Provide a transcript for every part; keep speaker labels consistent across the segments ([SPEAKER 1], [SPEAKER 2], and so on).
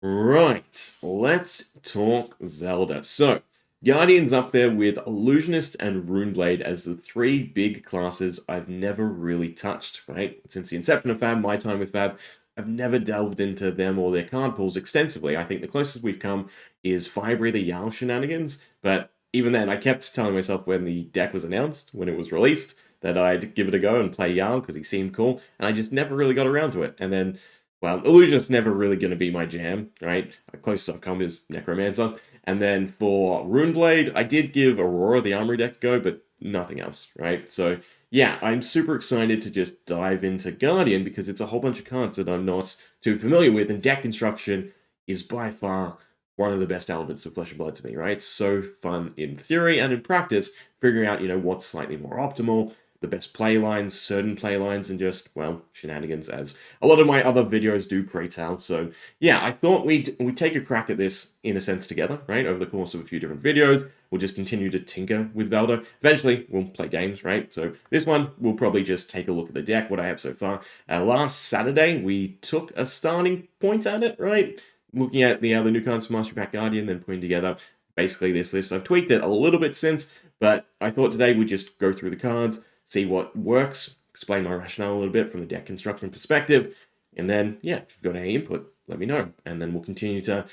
[SPEAKER 1] Right, let's talk Valda. So, Guardian's up there with Illusionist and Runeblade as the three big classes I've never really touched, right? Since the inception of Fab, my time with Fab, I've never delved into them or their card pools extensively. I think the closest we've come is Firebreather Yarl shenanigans, but even then, I kept telling myself when the deck was announced, when it was released, that I'd give it a go and play Yarl because he seemed cool, and I just never really got around to it. And then Illusion's never really going to be my jam, right? Closest I've come is Necromancer. And then for Runeblade, I did give Aurora, the Armory deck, a go, but nothing else, right? So, yeah, I'm super excited to just dive into Guardian because it's a whole bunch of cards that I'm not too familiar with, and deck construction is by far one of the best elements of Flesh and Blood to me, right? It's so fun in theory and in practice, figuring out, what's slightly more optimal, the best play lines, certain play lines, and just, well, shenanigans, as a lot of my other videos do pray tell. So, yeah, I thought we'd take a crack at this, in a sense, together, right? Over the course of a few different videos. We'll just continue to tinker with Valda. Eventually, we'll play games, right? So this one, we'll probably just take a look at the deck, what I have so far. Last Saturday, we took a starting point at it, right? Looking at the other new cards from Mastery Pack Guardian, then putting together basically this list. I've tweaked it a little bit since, but I thought today we'd just go through the cards, see what works, explain my rationale a little bit from the deck construction perspective, and then, yeah, if you've got any input, let me know. And then we'll continue to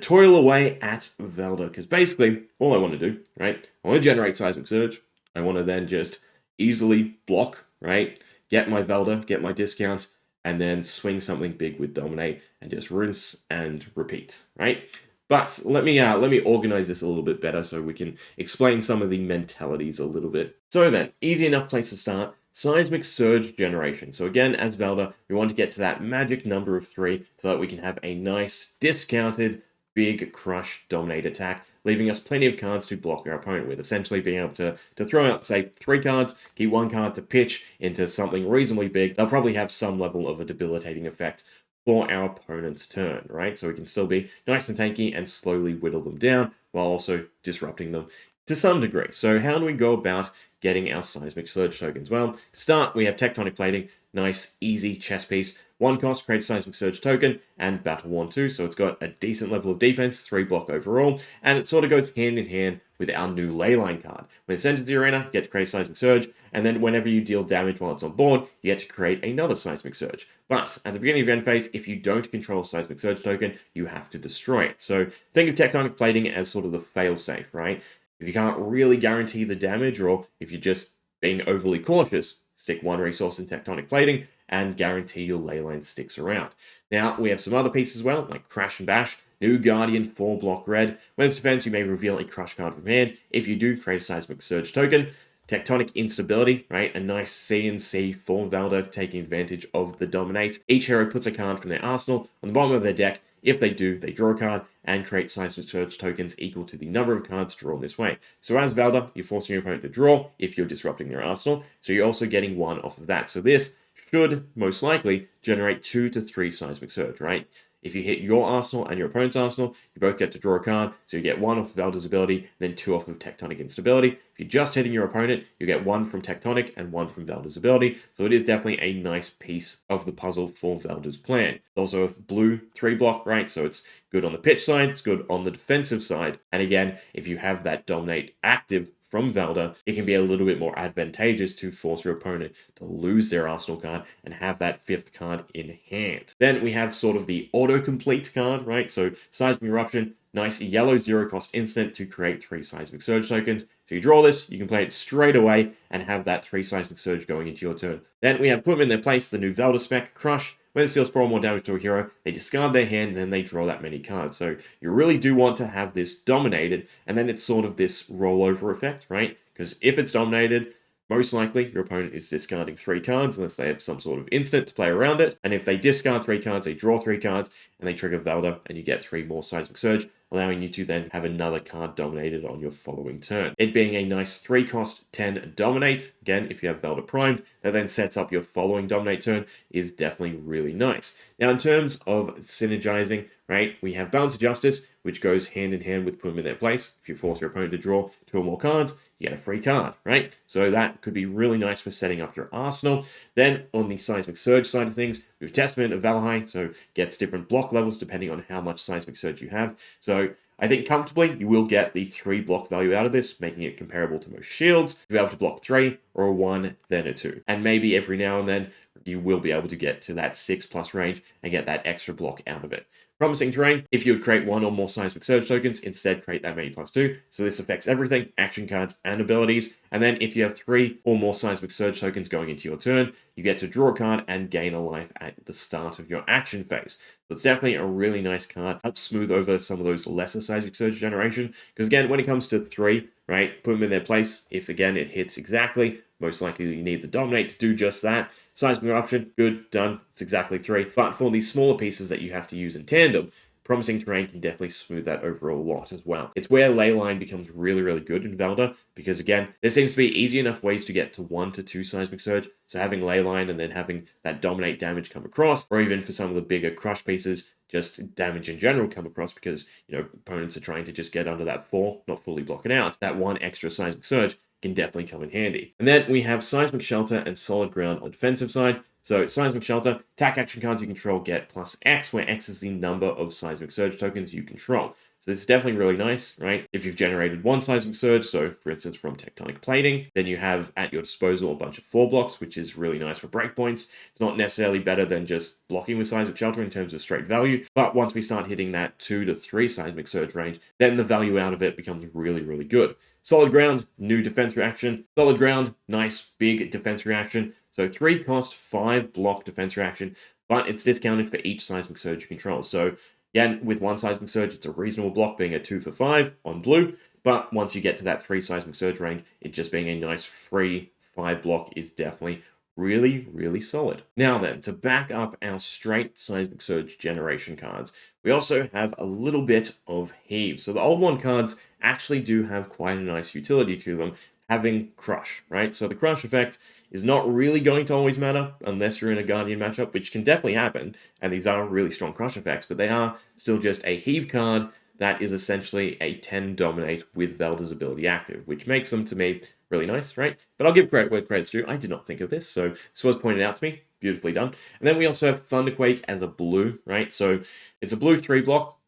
[SPEAKER 1] toil away at Valda, because basically, all I want to do, right, I want to generate Seismic Surge. I want to then just easily block, right, get my Valda, get my discounts, and then swing something big with Dominate, and just rinse and repeat, right? But let me organize this a little bit better so we can explain some of the mentalities a little bit. So then, easy enough place to start. Seismic Surge generation. So again, as Valda, we want to get to that magic number of 3 so that we can have a nice, discounted, big crush dominate attack, leaving us plenty of cards to block our opponent with, essentially being able to throw out, say, 3 cards, keep 1 card to pitch into something reasonably big. They'll probably have some level of a debilitating effect for our opponent's turn, right? So we can still be nice and tanky and slowly whittle them down while also disrupting them to some degree. So how do we go about getting our Seismic Surge tokens? Well, to start, we have Tectonic Plating, nice, easy chess piece. 1 cost, create a Seismic Surge token, and Battle Worn 2, so it's got a decent level of defense, 3 block overall, and it sort of goes hand in hand with our new Leyline card. When it's entered the arena, you get to create Seismic Surge, and then whenever you deal damage while it's on board, you get to create another Seismic Surge. But at the beginning of your end phase, if you don't control a Seismic Surge token, you have to destroy it. So think of Tectonic Plating as sort of the fail-safe, right? If you can't really guarantee the damage, or if you're just being overly cautious, stick 1 resource in Tectonic Plating and guarantee your Leyline sticks around. Now, we have some other pieces as well, like Crash and Bash, new Guardian 4-block red. When it's defense, you may reveal a Crush card from hand. If you do, create a Seismic Surge token. Tectonic Instability, right? A nice C&C for Valda, taking advantage of the Dominate. Each hero puts a card from their arsenal on the bottom of their deck. If they do, they draw a card and create Seismic Surge tokens equal to the number of cards drawn this way. So as Valda, you're forcing your opponent to draw if you're disrupting their arsenal. So you're also getting 1 off of that. So this should most likely generate 2 to 3 Seismic Surge, right? If you hit your arsenal and your opponent's arsenal, you both get to draw a card, so you get 1 off of Valda's ability, then 2 off of Tectonic Instability. If you're just hitting your opponent, you get 1 from Tectonic and 1 from Valda's ability, so it is definitely a nice piece of the puzzle for Valda's plan. It's also a blue 3-block, right, so it's good on the pitch side, it's good on the defensive side, and again, if you have that Dominate active from Valda, it can be a little bit more advantageous to force your opponent to lose their arsenal card and have that 5th card in hand. Then we have sort of the autocomplete card, right? So Seismic Eruption, nice yellow 0-cost instant to create 3 Seismic Surge tokens. So you draw this, you can play it straight away and have that 3 Seismic Surge going into your turn. Then we have put them in their place, the new Valda spec, Crush. When it deals 4 or more damage to a hero, they discard their hand, and then they draw that many cards. So you really do want to have this dominated, and then it's sort of this rollover effect, right? Because if it's dominated, most likely your opponent is discarding 3 cards unless they have some sort of instant to play around it. And if they discard 3 cards, they draw 3 cards, and they trigger Valda, and you get 3 more Seismic Surge, allowing you to then have another card dominated on your following turn. It being a nice 3-cost 10 Dominate, again, if you have Valda primed, that then sets up your following Dominate turn, is definitely really nice. Now, in terms of synergizing, right, we have Balance of Justice, which goes hand in hand with putting them in their place. If you force your opponent to draw 2 or more cards, you get a free card, right? So that could be really nice for setting up your arsenal. Then on the Seismic Surge side of things, we have Testament of Valda, so gets different block levels depending on how much Seismic Surge you have. So I think comfortably you will get the 3 block value out of this, making it comparable to most shields. You'll be able to block 3 or a 1, then a 2. And maybe every now and then you will be able to get to that 6+ range and get that extra block out of it. Promising terrain, if you would create 1 or more Seismic Surge tokens, instead create that many +2. So this affects everything, action cards and abilities. And then if you have 3 or more Seismic Surge tokens going into your turn, you get to draw a card and gain a life at the start of your action phase. So it's definitely a really nice card. Helps smooth over some of those lesser Seismic Surge generation. Because again, when it comes to 3, right, put them in their place. If again it hits exactly, most likely you need the Dominate to do just that. Seismic Eruption, good, done. It's exactly 3. But for these smaller pieces that you have to use in tandem, Promising Terrain can definitely smooth that over a lot as well. It's where Leyline becomes really, really good in Valda, because again, there seems to be easy enough ways to get to 1 to 2 Seismic Surge, so having Leyline and then having that Dominate damage come across, or even for some of the bigger Crush pieces, just damage in general come across because, opponents are trying to just get under that 4, not fully block it out. That 1 extra Seismic Surge can definitely come in handy. And then we have Seismic Shelter and Solid Ground on the defensive side. So Seismic Shelter, attack action cards you control get +X, where X is the number of Seismic Surge tokens you control. So this is definitely really nice, right? If you've generated 1 Seismic Surge, so for instance from Tectonic Plating, then you have at your disposal a bunch of 4 blocks, which is really nice for breakpoints. It's not necessarily better than just blocking with Seismic Shelter in terms of straight value, but once we start hitting that 2 to 3 Seismic Surge range, then the value out of it becomes really, really good. Solid Ground, new defense reaction. Solid Ground, nice big defense reaction. So 3 cost, 5 block defense reaction, but it's discounted for each Seismic Surge you control. So again, with 1 Seismic Surge, it's a reasonable block being a 2 for 5 on blue, but once you get to that 3 Seismic Surge range, it just being a nice free 5 block is definitely really, really solid. Now then, to back up our straight Seismic Surge generation cards, we also have a little bit of Heave. So the old one cards actually do have quite a nice utility to them, having Crush, right? So the Crush effect is not really going to always matter unless you're in a Guardian matchup, which can definitely happen, and these are really strong Crush effects, but they are still just a Heave card that is essentially a 10 Dominate with Valda's ability active, which makes them, to me, really nice, right? But I'll give credit where credit's due. I did not think of this, so this was pointed out to me. Beautifully done. And then we also have Thunderquake as a blue, right? So it's a blue 3 block,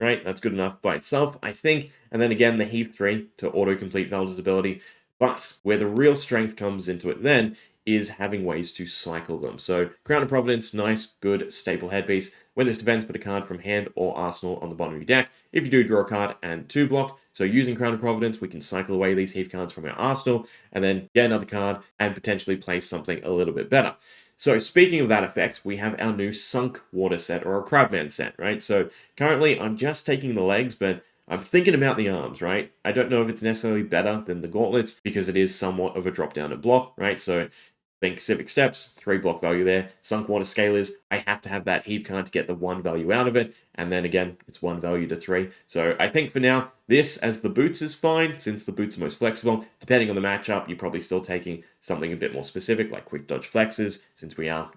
[SPEAKER 1] right? That's good enough by itself, I think. And then again, the Heave 3 to auto-complete Valda's ability. But where the real strength comes into it then is having ways to cycle them. So Crown of Providence, nice, good, staple headpiece. When this defends, put a card from hand or arsenal on the bottom of your deck. If you do, draw a card and 2 block. So using Crown of Providence, we can cycle away these Heave cards from our arsenal and then get another card and potentially play something a little bit better. So speaking of that effect, we have our new Sunk Water set, or a Crabman set, right? So currently I'm just taking the legs, but I'm thinking about the arms, right? I don't know if it's necessarily better than the gauntlets because it is somewhat of a drop down at block, right? So think Civic Steps, 3 block value there. Sunk Water Scalers, I have to have that Heave card to get the 1 value out of it. And then again, it's 1 value to 3. So I think for now, this as the boots is fine, since the boots are most flexible. Depending on the matchup, you're probably still taking something a bit more specific, like Quick Dodge Flexes, since we are,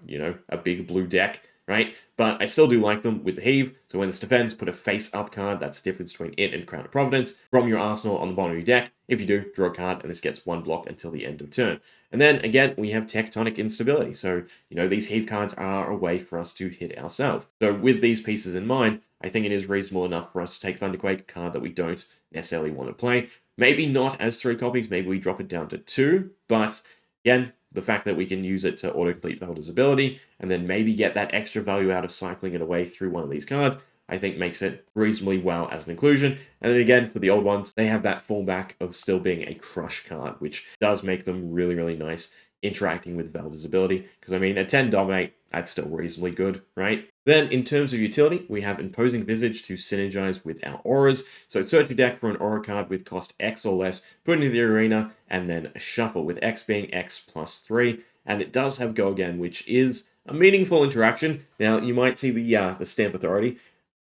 [SPEAKER 1] a big blue deck, right? But I still do like them with the Heave. So when this defends, put a face-up card. That's the difference between it and Crown of Providence from your arsenal on the bottom of your deck. If you do, draw a card, and this gets 1 block until the end of turn. And then, again, we have Tectonic Instability. So, these Heave cards are a way for us to hit ourselves. So with these pieces in mind, I think it is reasonable enough for us to take Thunderquake, a card that we don't necessarily want to play. Maybe not as 3 copies, maybe we drop it down to 2, but again, the fact that we can use it to autocomplete Valda's ability, and then maybe get that extra value out of cycling it away through one of these cards, I think makes it reasonably well as an inclusion. And then again, for the old ones, they have that fallback of still being a Crush card, which does make them really, really nice interacting with Valda's ability. Because, a 10 Dominate, that's still reasonably good, right? Then, in terms of utility, we have Imposing Visage to synergize with our auras. So search your deck for an aura card with cost X or less, put it into the arena, and then shuffle, with X being X plus 3. And it does have Go Again, which is a meaningful interaction. Now, you might see the Stamp Authority.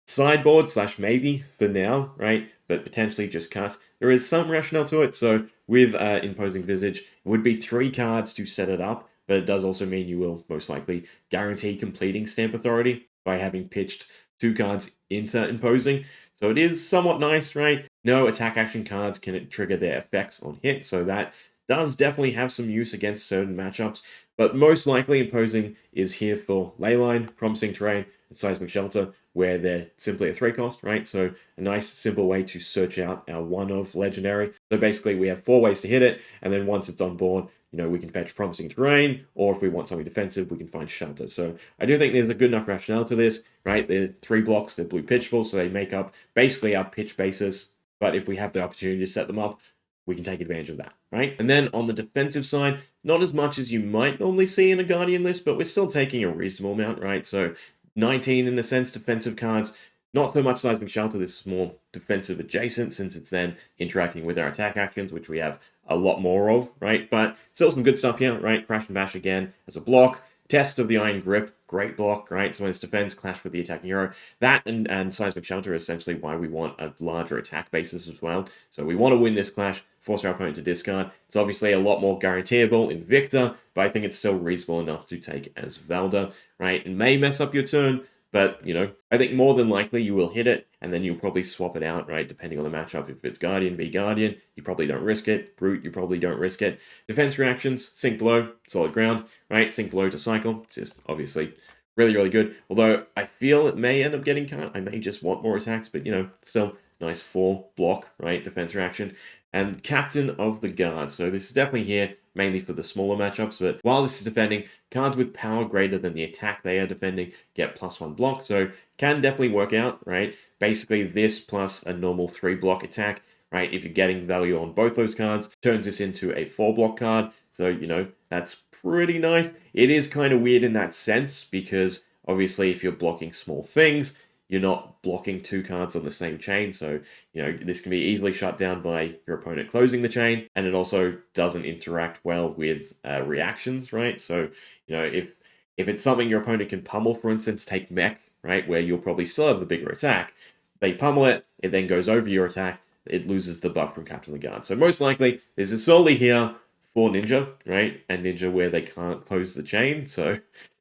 [SPEAKER 1] Sideboard / maybe for now, right? But potentially just cut. There is some rationale to it. So with Imposing Visage, it would be 3 cards to set it up, but it does also mean you will most likely guarantee completing Stamp Authority by having pitched 2 cards into Imposing. So it is somewhat nice, right? No attack action cards can trigger their effects on hit, so that does definitely have some use against certain matchups. But most likely, Imposing is here for Leyline, Promising Terrain, and Seismic Shelter, where they're simply a 3 cost, right? So a nice, simple way to search out our 1 of Legendary. So basically, we have 4 ways to hit it, and then once it's on board, we can fetch Promising Terrain, or if we want something defensive, we can find Shelter. So I do think there's a good enough rationale to this, right? They're 3 blocks, they're blue pitchable, so they make up basically our pitch basis. But if we have the opportunity to set them up, we can take advantage of that, right? And then on the defensive side, not as much as you might normally see in a Guardian list, but we're still taking a reasonable amount, right? So 19 in a sense, defensive cards. Not so much Seismic Shelter, this is more defensive adjacent since it's then interacting with our attack actions, which we have a lot more of, right? But still some good stuff here, right? Crash and Bash again as a block. Test of the Iron Grip, great block, right? So when it's defense, clash with the attacking hero. That and Seismic Shelter is essentially why we want a larger attack basis as well. So we want to win this clash, force our opponent to discard. It's obviously a lot more guaranteeable in Victor, but I think it's still reasonable enough to take as Valda, right? It may mess up your turn, but, I think more than likely you will hit it, and then you'll probably swap it out, right, depending on the matchup. If it's Guardian v Guardian, you probably don't risk it. Brute, you probably don't risk it. Defense reactions, Sink Below, solid ground, right? Sink Below to cycle, it's just obviously really, really good. Although I feel it may end up getting cut. I may just want more attacks, but, still nice 4 block, right, defense reaction. And Captain of the Guard. So this is definitely here, mainly for the smaller matchups, but while this is defending, cards with power greater than the attack they are defending get +1 block, so can definitely work out, right? Basically, this plus a normal 3 block attack, right? If you're getting value on both those cards, turns this into a 4 block card, so, that's pretty nice. It is kind of weird in that sense, because obviously if you're blocking small things, you're not blocking 2 cards on the same chain, so, this can be easily shut down by your opponent closing the chain, and it also doesn't interact well with reactions, right? So, if it's something your opponent can pummel, for instance, take Mech, right, where you'll probably still have the bigger attack, they pummel it, it then goes over your attack, it loses the buff from Captain of the Guard. So most likely, this is solely here for Ninja, right? And Ninja where they can't close the chain, so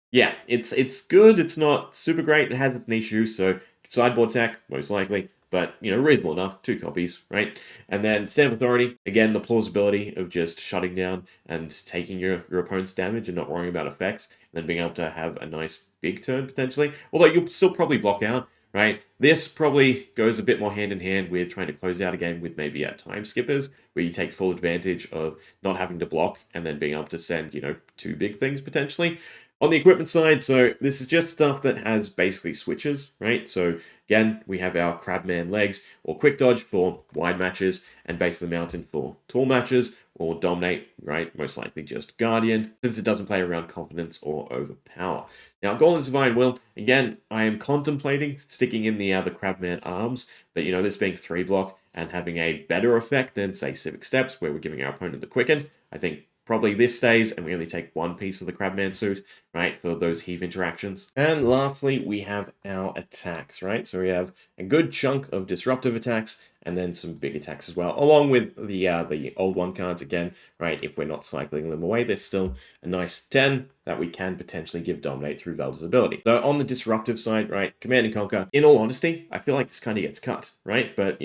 [SPEAKER 1] yeah, it's good. It's not super great. It has its niche use, so sideboard tech, most likely, but, reasonable enough. 2 copies, right? And then Stamp Authority, again, the plausibility of just shutting down and taking your opponent's damage and not worrying about effects, and then being able to have a nice big turn, potentially. Although you'll still probably block out, right? This probably goes a bit more hand in hand with trying to close out a game with maybe time skippers, where you take full advantage of not having to block and then being able to send, 2 big things, potentially. On the equipment side, so this is just stuff that has basically switches, right? So again, we have our Crabman legs or Quick Dodge for wide matches and Base of the Mountain for tall matches, or Dominate, right? Most likely just Guardian, since it doesn't play around Confidence or Overpower. Now, Golden Divine Will, again, I am contemplating sticking in the Crabman arms, but, this being 3 block and having a better effect than, say, Civic Steps, where we're giving our opponent the Quicken, I think probably this stays, and we only take 1 piece of the Crabman suit, right, for those heave interactions. And lastly, we have our attacks, right? So we have a good chunk of disruptive attacks, and then some big attacks as well, along with the old 1 cards again, right? If we're not cycling them away, there's still a nice 10 that we can potentially give Dominate through Valda's ability. So on the disruptive side, right, Command and Conquer, in all honesty, I feel like this kind of gets cut, right? But,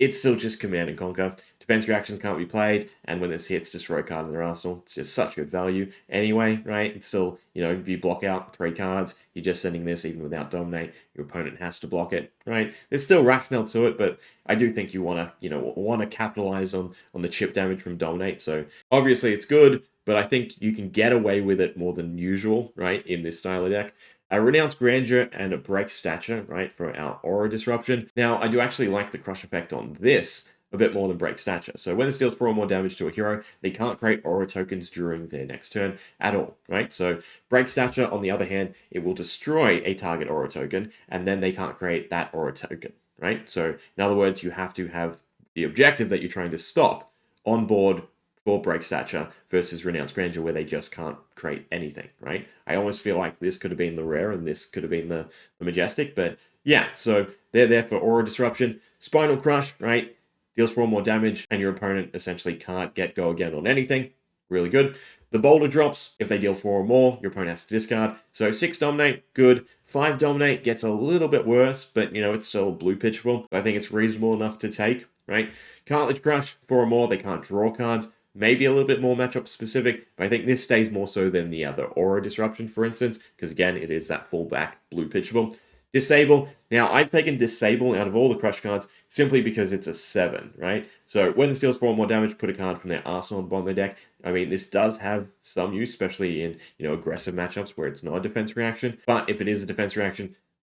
[SPEAKER 1] it's still just Command and Conquer. Defense reactions can't be played, and when this hits, destroy a card in their arsenal. It's just such good value anyway, right? It's still, if you block out 3 cards, you're just sending this even without Dominate. Your opponent has to block it, right? There's still rationale to it, but I do think you want to capitalize on the chip damage from Dominate. So obviously it's good, but I think you can get away with it more than usual, right, in this style of deck. A Renounced Grandeur and a Break Stature, right, for our Aura Disruption. Now, I do actually like the crush effect on this a bit more than Break Stature. So when this deals 4 or more damage to a hero, they can't create Aura tokens during their next turn at all, right? So Break Stature, on the other hand, it will destroy a target Aura token, and then they can't create that Aura token, right? So in other words, you have to have the objective that you're trying to stop on board for Break Stature versus Renounced Grandeur, where they just can't create anything, right? I almost feel like this could have been the rare and this could have been the Majestic, but yeah, so they're there for Aura Disruption. Spinal Crush, right? Deals 4 more damage, and your opponent essentially can't get go again on anything. Really good. The Boulder drops, if they deal 4 or more, your opponent has to discard. So 6 Dominate, good. 5 dominate gets a little bit worse, but it's still blue pitchable. I think it's reasonable enough to take, right? Cartilage Crush, 4 or more, they can't draw cards. Maybe a little bit more matchup specific, but I think this stays more so than the other Aura Disruption, for instance, because again, it is that fullback blue pitchable. Disable. Now, I've taken Disable out of all the Crush cards simply because it's a 7, right? So when it deals 4 or more damage, put a card from their arsenal on the bottom of their deck. I mean, this does have some use, especially in, aggressive matchups where it's not a defense reaction. But if it is a defense reaction,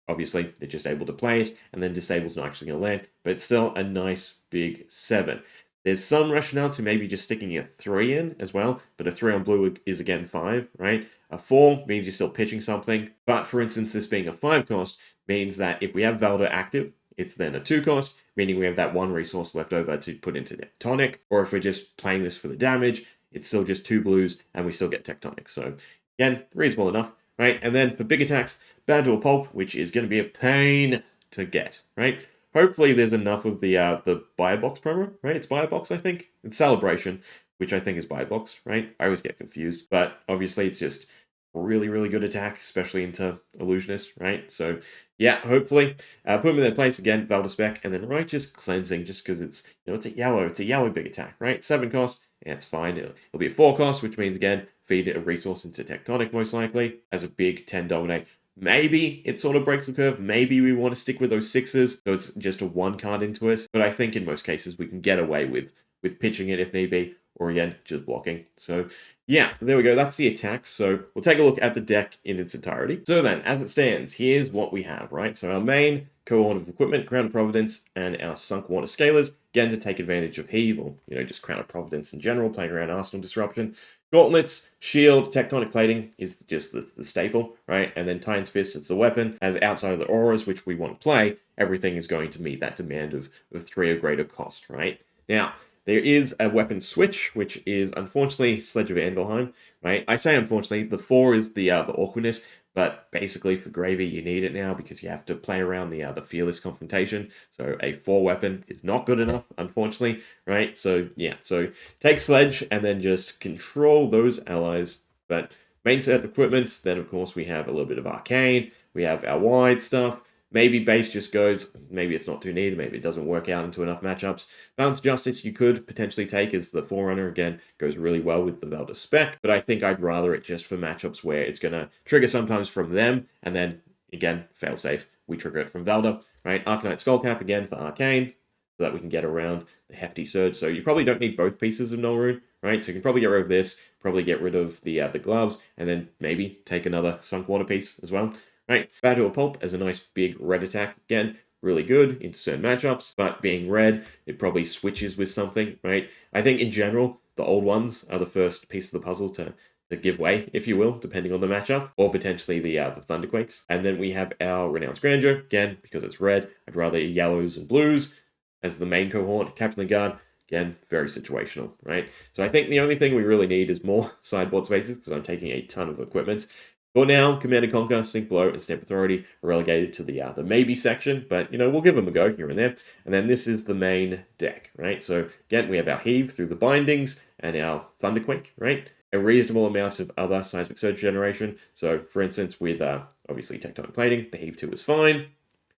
[SPEAKER 1] obviously, they're just able to play it, and then Disable's not actually going to land. But it's still a nice big 7. There's some rationale to maybe just sticking a 3 in as well, but a 3 on blue is again 5, right? A 4 means you're still pitching something, but for instance, this being a 5 cost means that if we have Valda active, it's then a 2 cost, meaning we have that 1 resource left over to put into Tectonic, or if we're just playing this for the damage, it's still just 2 blues, and we still get Tectonic. So again, reasonable enough, right? And then for big attacks, Badger Pulp, which is going to be a pain to get, right? Hopefully there's enough of the Buy a Box promo, right? It's Buy a Box, I think. It's Celebration, which I think is Buy a Box, right? I always get confused, but obviously it's just really, really good attack, especially into Illusionist, right? So yeah, hopefully put them in their place again, Valda Spec, and then Righteous Cleansing, just because it's it's a yellow big attack, right? 7 cost, yeah, it's fine. It'll be a 4 cost, which means again feed a resource into Tectonic most likely as a big 10 dominate. Maybe it sort of breaks the curve. Maybe we want to stick with those 6s, so it's just a 1 card into it. But I think in most cases we can get away with pitching it if need be, or again, just blocking. So yeah, there we go. That's the attacks. So we'll take a look at the deck in its entirety. So then, as it stands, here's what we have, right? So our main cohort of equipment, Crown of Providence, and our Sunk Water Scalers, again, to take advantage of Heave, or, just Crown of Providence in general, playing around Arsenal Disruption. Gauntlets, Shield, Tectonic Plating is just the staple, right? And then Titan's Fist, it's the weapon. As outside of the auras, which we want to play, everything is going to meet that demand of 3 or greater cost, right? Now, there is a weapon switch, which is unfortunately Sledge of Anvilheim, right? I say unfortunately, the 4 is the awkwardness, but basically for Gravy you need it now because you have to play around the Fearless Confrontation. So a 4 weapon is not good enough, unfortunately, right? So yeah, so take Sledge and then just control those allies. But main set equipments, then of course we have a little bit of Arcane, we have our wide stuff. Maybe base just goes, maybe it's not too needed, maybe it doesn't work out into enough matchups. Balance Justice you could potentially take as the Forerunner, again, goes really well with the Valda spec, but I think I'd rather it just for matchups where it's going to trigger sometimes from them, and then, again, failsafe, we trigger it from Valda, right? Arcanite Skullcap, again, for Arcane, so that we can get around the hefty surge. So you probably don't need both pieces of Null Rune, right? So you can probably get rid of this, probably get rid of the gloves, and then maybe take another Sunk Water piece as well. Right, Badger Pulp as a nice big red attack. Again, really good into certain matchups, but being red, it probably switches with something, right? I think in general, the old ones are the first piece of the puzzle to give way, if you will, depending on the matchup, or potentially the Thunderquakes. And then we have our Renounced Grandeur, again, because it's red, I'd rather yellows and blues as the main cohort. Captain the Guard, again, very situational, right? So I think the only thing we really need is more sideboard spaces, because I'm taking a ton of equipment. For now, Command & Conquer, Sink Below, and Stamp Authority are relegated to the maybe section, but, we'll give them a go here and there. And then this is the main deck, right? So, again, we have our Heave through the bindings and our Thunderquake, right? A reasonable amount of other Seismic Surge generation. So, for instance, with, obviously, Tectonic Plating, the Heave 2 is fine.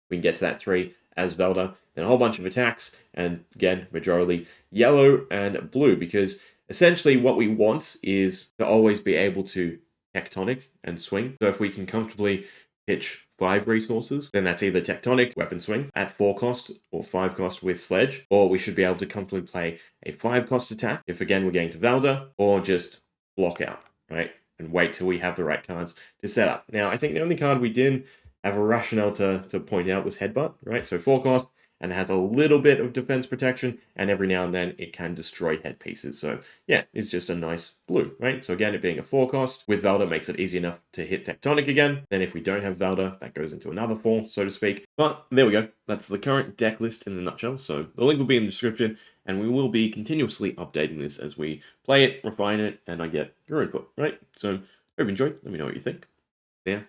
[SPEAKER 1] We can get to that 3 as Valda. Then a whole bunch of attacks, and, again, majority yellow and blue, because essentially what we want is to always be able to Tectonic and swing. So if we can comfortably pitch 5 resources, then that's either Tectonic, weapon swing at 4 cost or 5 cost with Sledge, or we should be able to comfortably play a 5 cost attack if again we're getting to Valda, or just block out, right? And wait till we have the right cards to set up. Now, I think the only card we didn't have a rationale to point out was Headbutt, right? So 4 cost, and has a little bit of defense protection, and every now and then it can destroy head pieces. So yeah, it's just a nice blue, right? So again, it being a 4 cost with Valda makes it easy enough to hit Tectonic again. Then if we don't have Valda, that goes into another 4, so to speak. But there we go. That's the current deck list in a nutshell. So the link will be in the description, and we will be continuously updating this as we play it, refine it, and I get your input, right? So hope you enjoyed. Let me know what you think. Yeah.